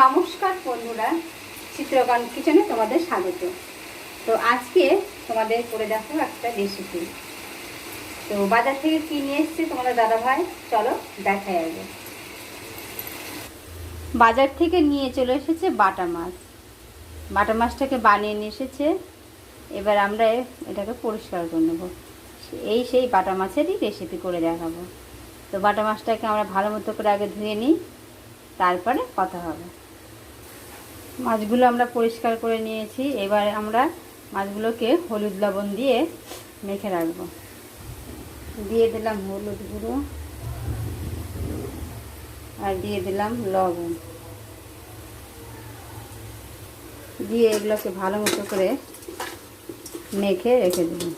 নমস্কার বন্ধুরা, চিত্রকন কিচেনে তোমাদের স্বাগত। তো আজকে তোমাদের করে দেখো একটা রেসিপি। তো বাজার থেকে কি নিয়ে এসছে তোমাদের দাদা ভাই, চলো দেখাই আগে। বাজার থেকে নিয়ে চলে এসেছে বাটা মাছ। বাটা মাছটাকে বানিয়ে নিয়ে এসেছে। এবার আমরা এটাকে পরিষ্কার করে নেব। সেই বাটা মাছেরই রেসিপি করে দেখাবো। তো বাটা মাছটাকে আমরা ভালো মতো করে আগে ধুয়ে নিই, তারপরে কথা হবে। মাছগুলো আমরা পরিষ্কার করে নিয়েছি। এবার আমরা মাছগুলোকে হলুদ লবণ দিয়ে মেখে রাখবো। দিয়ে দিলাম হলুদ গুঁড়ো আর দিয়ে দিলাম লবণ, দিয়ে এগুলোকে ভালো মতো করে মেখে রেখে দিলাম।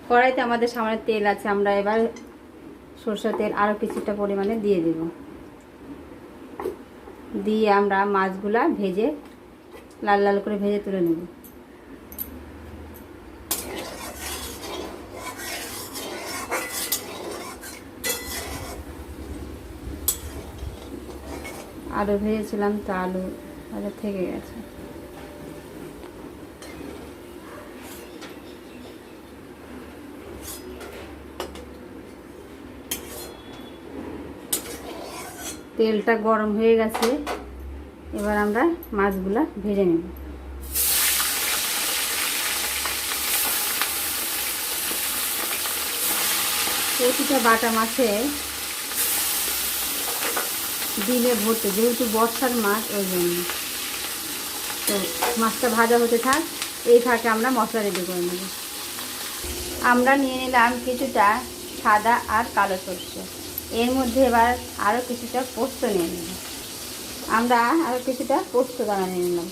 কড়াইতে আমাদের সামনে তেল আছে, আমরা এবার সরষের তেল আরও কিছুটা পরিমাণে দিয়ে দেব। দিয়ে আমরা মাছগুলা ভেজে লাল লাল করে ভেজে তুলে নেব। আলু ভেজেছিলাম তো আলু ভাজা থেকে গেছে। তেলটা গরম হয়ে গেছে, এবার আমরা মাছগুলা ভেজে নেব। প্রতিটা বাটা মাছে ডিমে ভর্তি, যেহেতু বর্ষার মাছ ওই জন্য। তো মাছটা ভাজা হতে থাক, এই ফাঁকে আমরা মশলা রেডি করে নেব। আমরা নিয়ে নিলাম কিছুটা সাদা আর কালো সরষে। এর মধ্যে এবার আরও কিছুটা পোস্ত নিয়ে নেব। আমরা আরও কিছুটা পোস্ত দানা নিয়ে নিলাম।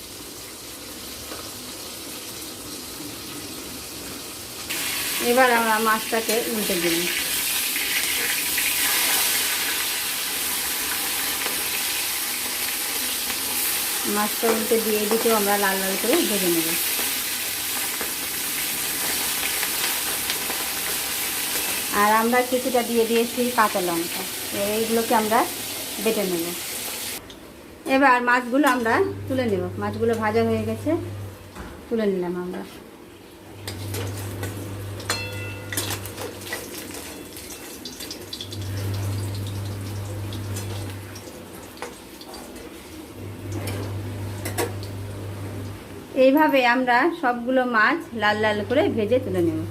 এবার আমরা মাছটাকে উল্টে দিলাম। মাছটা উল্টে দিয়ে এদিকেও আমরা লাল লাল করে ভেজে নেব। আর আমরা কিছুটা দিয়ে দিয়েছি কাঁচা লঙ্কা। এইগুলোকে আমরা বেটে নেব। এবার মাছগুলো আমরা তুলে নেব। মাছগুলো ভাজা হয়ে গেছে, তুলে নিলাম আমরা। এইভাবে আমরা সবগুলো মাছ লাল লাল করে ভেজে তুলে নেব।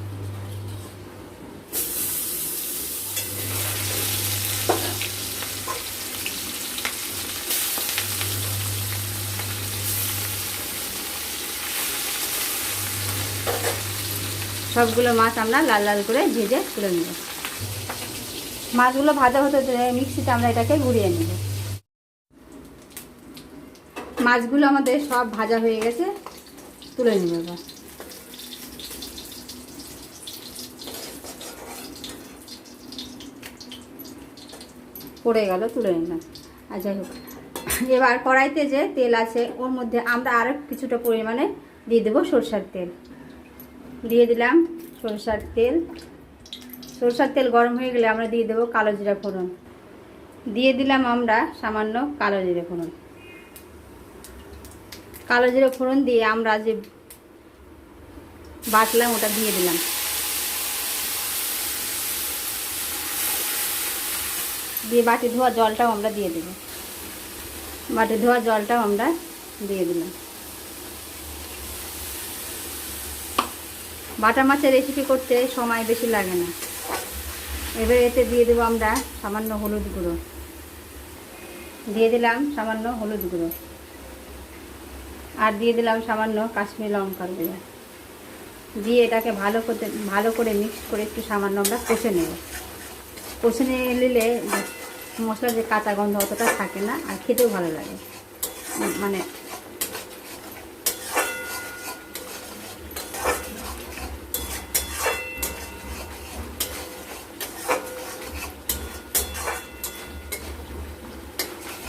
সবগুলো মাছ আমরা লাল লাল করে ভেজে তুলে নেব। মাছগুলো ভাজা হতে মিক্সিতে আমরা এটাকে ঘুরিয়ে নেব। মাছগুলো আমাদের সব ভাজা হয়ে গেছে, তুলে নেব। এবার পড়ে গেল, তুলে নিলাম। আর যাই হোক, এবার কড়াইতে যে তেল আছে ওর মধ্যে আমরা আরও কিছুটা পরিমাণে দিয়ে দেবো সরষের তেল। দিয়ে দিলাম সরষের তেল। সরষের তেল গরম হয়ে গেলে আমরা দিয়ে দেবো কালো জিরা ফোড়ন। দিয়ে দিলাম আমরা সামান্য কালো জিরা ফোড়ন। কালো জিরা ফোড়ন দিয়ে আমরা যে বাটলাম ওটা দিয়ে দিলাম। দিয়ে বাটি ধোয়া জলটাও আমরা দিয়ে দেব। বাটি ধোয়া জলটাও আমরা দিয়ে দিলাম। বাটা মাছের রেসিপি করতে সময় বেশি লাগে না। এবার এতে দিয়ে দেবো আমরা সামান্য হলুদ গুঁড়ো। দিয়ে দিলাম সামান্য হলুদ গুঁড়ো আর দিয়ে দিলাম সামান্য কাশ্মীরি লঙ্কার গুঁড়ো। দিয়ে এটাকে ভালো করে মিক্স করে একটু সামান্য আমরা কষে নেব। কষে নিলে মশলার যে কাঁচা গন্ধ অতটা থাকে না, আর খেতেও ভালো লাগে। মানে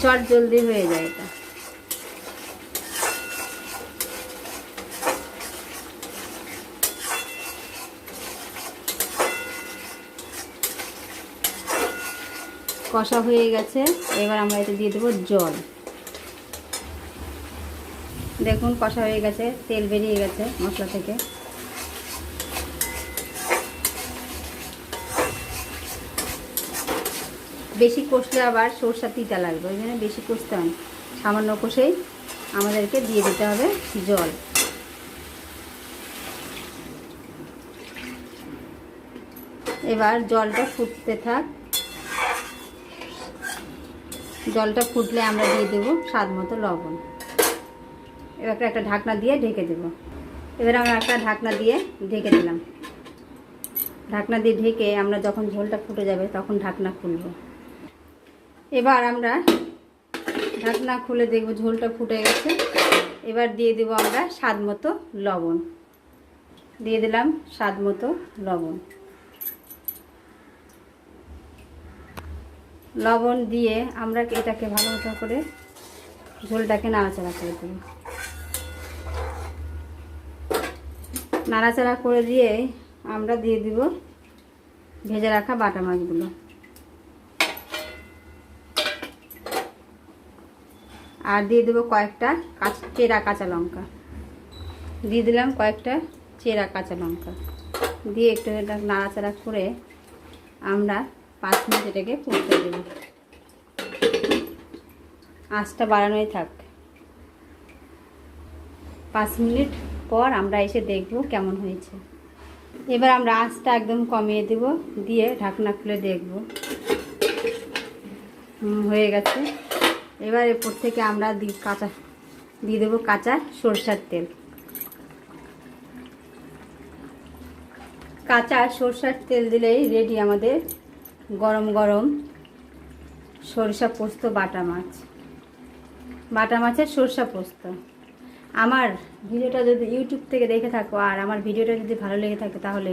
চট জলদি হয়ে যায় এটা। কষা হয়ে গেছে, এবার আমরা এতে দিয়ে দেবো জল। দেখুন কষা হয়ে গেছে, তেল বেরিয়ে গেছে মশলা থেকে। বেশি কষলে আবার সরষা তিতা লাগবে, ওই জন্য বেশি কষতে হয়, সামান্য কষেই আমাদেরকে দিয়ে দিতে হবে জল। এবার জলটা ফুটতে থাক, জলটা ফুটলে আমরা দিয়ে দেবো স্বাদ মতো লবণ। এবার একটা ঢাকনা দিয়ে ঢেকে দেব। এবার আমরা একটা ঢাকনা দিয়ে ঢেকে দিলাম। ঢাকনা দিয়ে ঢেকে আমরা যখন ঝোলটা ফুটে যাবে তখন ঢাকনা খুলব। এবার আমরা ঢাকনা খুলে দেখব ঝোলটা ফুটে গেছে। এবার দিয়ে দেবো আমরা স্বাদ মতো লবণ। দিয়ে দিলাম স্বাদ মতো লবণ। লবণ দিয়ে আমরা এটাকে ভালো মতো করে ঝোলটাকে নাড়াচাড়া করে দেব। নাড়াচাড়া করে দিয়ে আমরা দিয়ে দিব ভেজে রাখা বাটা মাছগুলো। আর দিয়ে দেবো কয়েকটা চেরা কাঁচা লঙ্কা। দিয়ে দিলাম কয়েকটা চেরা কাঁচা লঙ্কা দিয়ে একটু এটা নাড়াচাড়া করে আমরা 5 মিনিট এটাকে ফুটতে দেব। আঁচটা বাড়ানোই থাক। 5 মিনিট পর আমরা এসে দেখব কেমন হয়েছে। এবার আমরা আঁচটা একদম কমিয়ে দেব, দিয়ে ঢাকনা খুলে দেখব হয়ে গেছে। এবার এরপর থেকে আমরা দিয়ে দেবো কাঁচা সরষের তেল। কাঁচা সরষের তেল দিলেই রেডি আমাদের গরম গরম সরিষা পোস্ত বাটা মাছ। বাটা মাছের সরষা পোস্ত। আমার ভিডিওটা যদি ইউটিউব থেকে দেখে থাকো আর আমার ভিডিওটা যদি ভালো লেগে থাকে তাহলে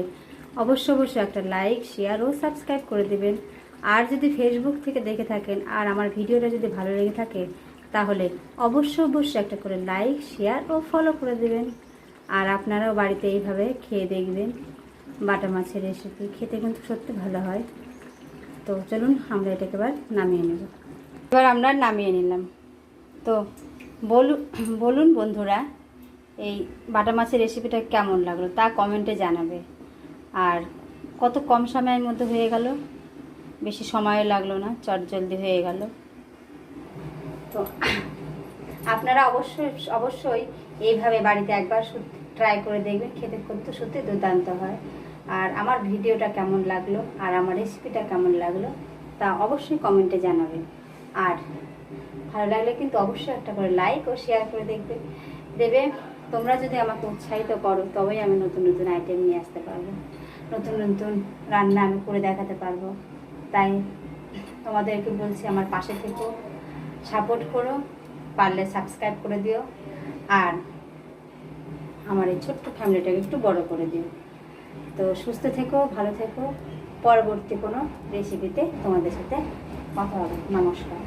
অবশ্যই একটা লাইক, শেয়ার ও সাবস্ক্রাইব করে দেবেন। আর যদি ফেসবুক থেকে দেখে থাকেন আর আমার ভিডিওটা যদি ভালো লেগে থাকে তাহলে অবশ্যই একটা করে লাইক, শেয়ার ও ফলো করে দেবেন। আর আপনারাও বাড়িতে এইভাবে খেয়ে দেখবেন। বাটা মাছের রেসিপি খেতে কিন্তু সত্যি ভালো হয়। তো চলুন আমরা এটাকে এবার নামিয়ে নেব। এবার আমরা নামিয়ে নিলাম। তো বলুন বন্ধুরা, এই বাটা মাছের রেসিপিটা কেমন লাগলো তা কমেন্টে জানাবে। আর কত কম সময়ের মধ্যে হয়ে গেল, বেশি সময়ও লাগলো না, চটজলদি হয়ে গেল। তো আপনারা অবশ্যই এইভাবে বাড়িতে একবার ট্রাই করে দেখবেন, খেতে কিন্তু সত্যি দুর্দান্ত হয়। আর আমার ভিডিওটা কেমন লাগলো আর আমার রেসিপিটা কেমন লাগলো তা অবশ্যই কমেন্টে জানাবেন। আর ভালো লাগলে কিন্তু অবশ্যই একটা করে লাইক ও শেয়ার করে দেবে। তোমরা যদি আমাকে উৎসাহিত করো তবেই আমি নতুন নতুন আইটেম নিয়ে আসতে পারবো, নতুন নতুন রান্না আমি করে দেখাতে পারবো। তাই তোমাদেরকে বলছি আমার পাশে থেকো, সাপোর্ট করো, পারলে সাবস্ক্রাইব করে দিও। আর আমার এই ছোট্ট ফ্যামিলিটাকে একটু বড় করে দিও। তো সুস্থ থেকো, ভালো থেকো। পরবর্তী কোনো রেসিপিতে তোমাদের সাথে কথা হবে। নমস্কার।